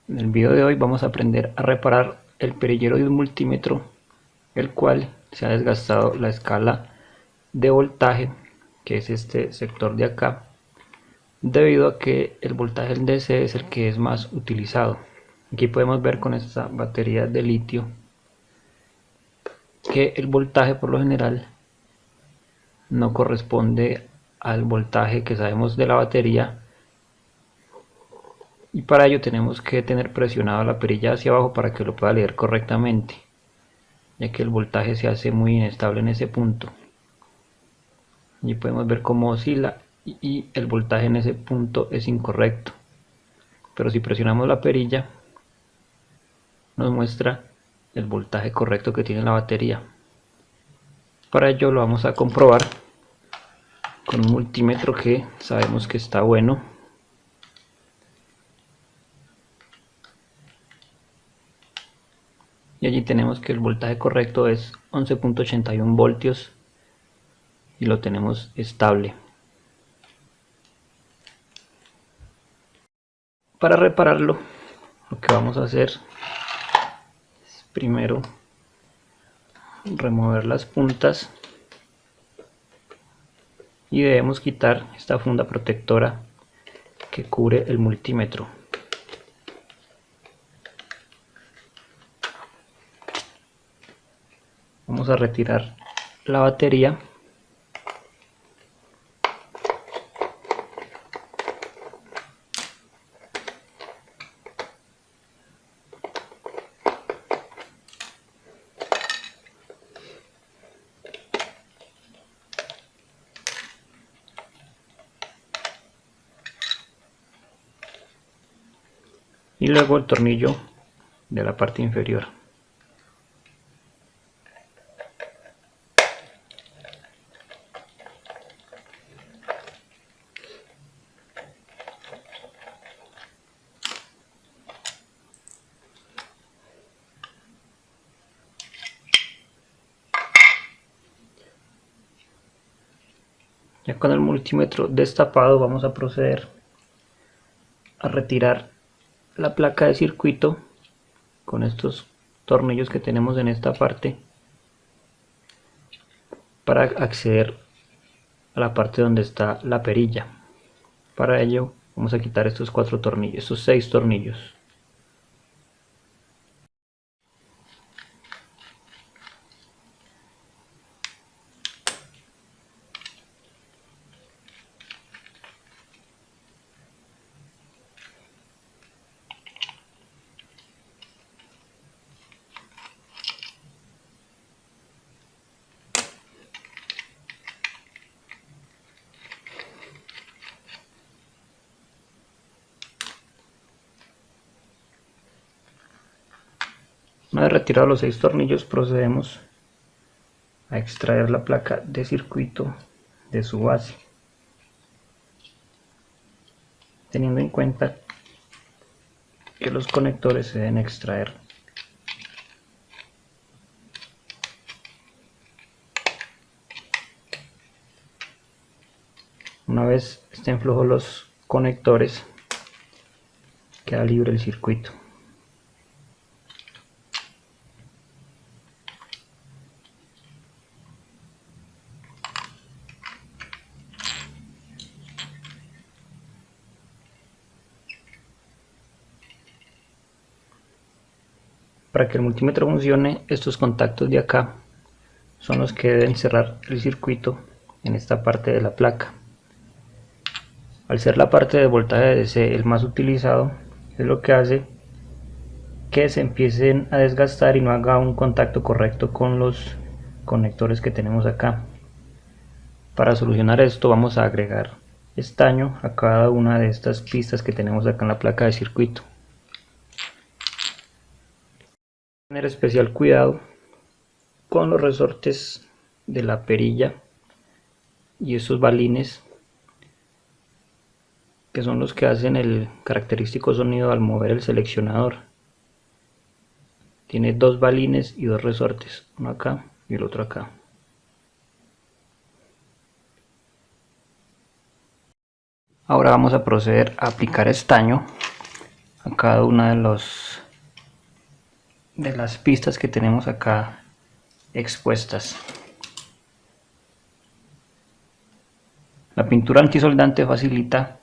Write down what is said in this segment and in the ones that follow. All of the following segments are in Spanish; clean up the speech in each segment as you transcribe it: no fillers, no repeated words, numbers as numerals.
En el video de hoy vamos a aprender a reparar el perillero de un multímetro, el cual se ha desgastado la escala de voltaje, que es este sector de acá, debido a que el voltaje del DC es el que es más utilizado. Aquí podemos ver con esta batería de litio que el voltaje por lo general no corresponde al voltaje que sabemos de la batería, y para ello tenemos que tener presionada la perilla hacia abajo para que lo pueda leer correctamente, ya que el voltaje se hace muy inestable en ese punto. Y podemos ver cómo oscila y el voltaje en ese punto es incorrecto, pero si presionamos la perilla nos muestra el voltaje correcto que tiene la batería. Para ello lo vamos a comprobar con un multímetro que sabemos que está bueno. Y allí tenemos que el voltaje correcto es 11.81 voltios y lo tenemos estable. Para repararlo, lo que vamos a hacer es primero remover las puntas y debemos quitar esta funda protectora que cubre el multímetro. Vamos a retirar la batería y luego el tornillo de la parte inferior. Ya con el multímetro destapado vamos a proceder a retirar la placa de circuito con estos tornillos que tenemos en esta parte para acceder a la parte donde está la perilla. Para ello vamos a quitar estos 4 tornillos, estos 6 tornillos. Una vez retirados los 6 tornillos, procedemos a extraer la placa de circuito de su base, teniendo en cuenta que los conectores se deben extraer una vez estén flojos los conectores. Queda libre el circuito. Para que el multímetro funcione, estos contactos de acá son los que deben cerrar el circuito en esta parte de la placa. Al ser la parte de voltaje DC el más utilizado, es lo que hace que se empiecen a desgastar y no haga un contacto correcto con los conectores que tenemos acá. Para solucionar esto vamos a agregar estaño a cada una de estas pistas que tenemos acá en la placa de circuito. Tener especial cuidado con los resortes de la perilla y estos balines, que son los que hacen el característico sonido al mover el seleccionador. Tiene 2 balines y 2 resortes, uno acá y el otro acá. Ahora vamos a proceder a aplicar estaño a cada una de las pistas que tenemos acá expuestas. La pintura antisoldante facilita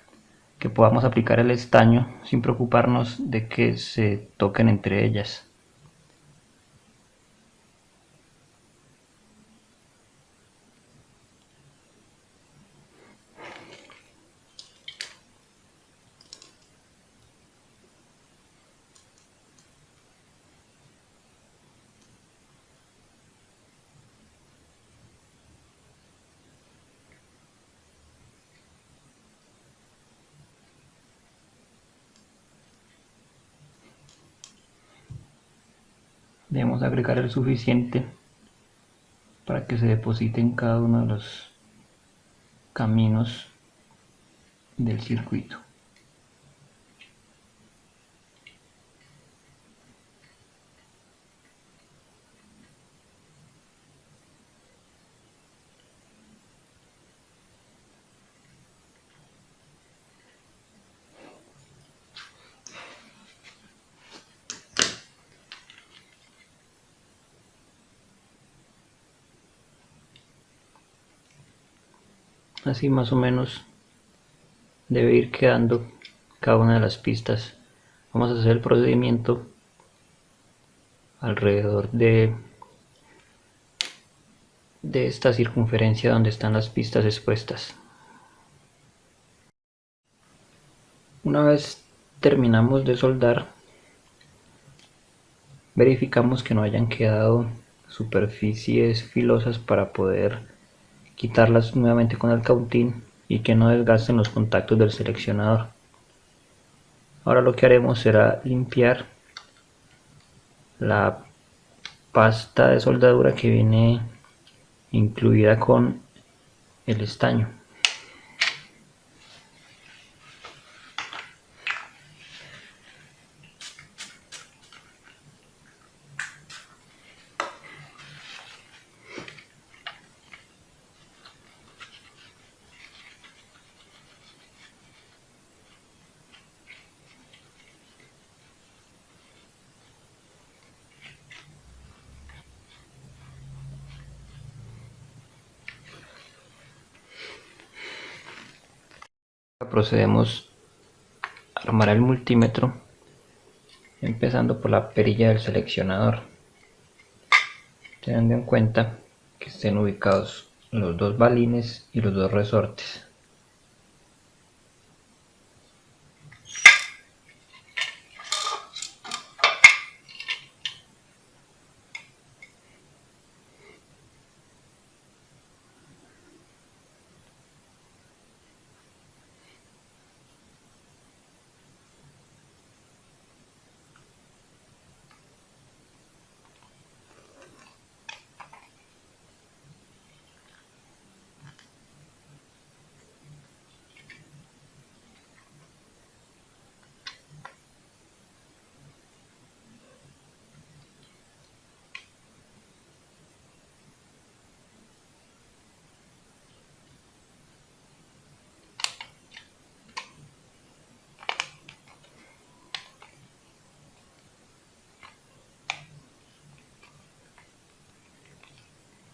que podamos aplicar el estaño sin preocuparnos de que se toquen entre ellas. Debemos agregar el suficiente para que se deposite en cada uno de los caminos del circuito. Así más o menos debe ir quedando cada una de las pistas. Vamos a hacer el procedimiento alrededor de esta circunferencia donde están las pistas expuestas. Una vez terminamos de soldar, verificamos que no hayan quedado superficies filosas para poder quitarlas nuevamente con el cautín y que no desgasten los contactos del seleccionador. Ahora lo que haremos será limpiar la pasta de soldadura que viene incluida con el estaño. Procedemos a armar el multímetro empezando por la perilla del seleccionador, teniendo en cuenta que estén ubicados los dos balines y los dos resortes.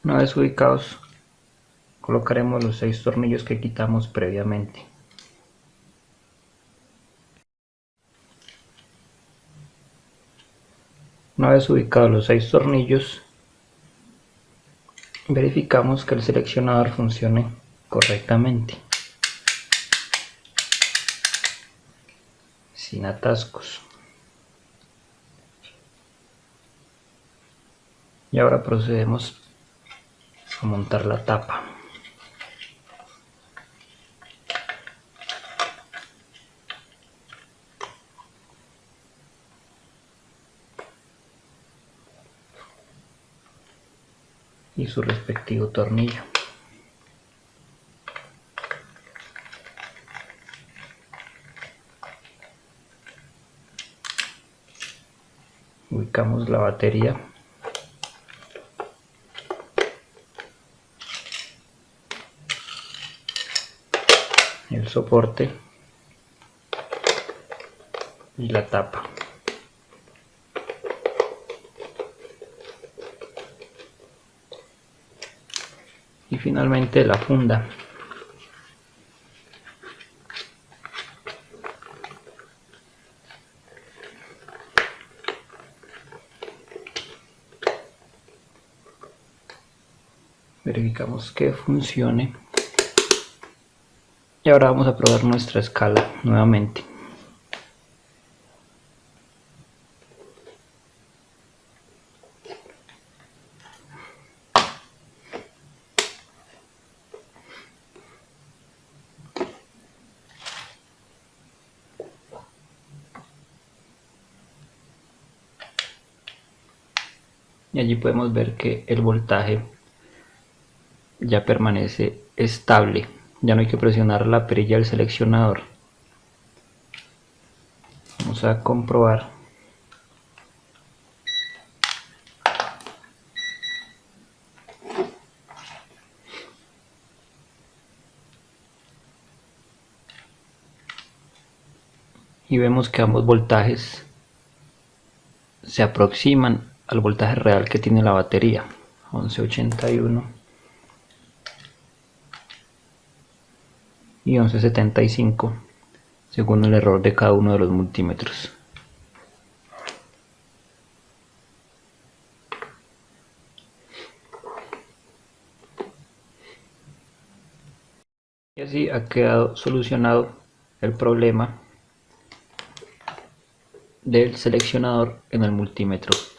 Una vez ubicados, colocaremos los 6 tornillos que quitamos previamente. Una vez ubicados los 6 tornillos, verificamos que el seleccionador funcione correctamente, sin atascos. Y ahora procedemos a montar la tapa. Y su respectivo tornillo. Ubicamos la batería. El soporte y la tapa. Y finalmente la funda. Verificamos que funcione. Y ahora vamos a probar nuestra escala nuevamente. Y allí podemos ver que el voltaje ya permanece estable. Ya no hay que presionar la perilla del seleccionador. Vamos a comprobar. Y vemos que ambos voltajes se aproximan al voltaje real que tiene la batería, 1181 y 1175, según el error de cada uno de los multímetros. Y así ha quedado solucionado el problema del seleccionador en el multímetro.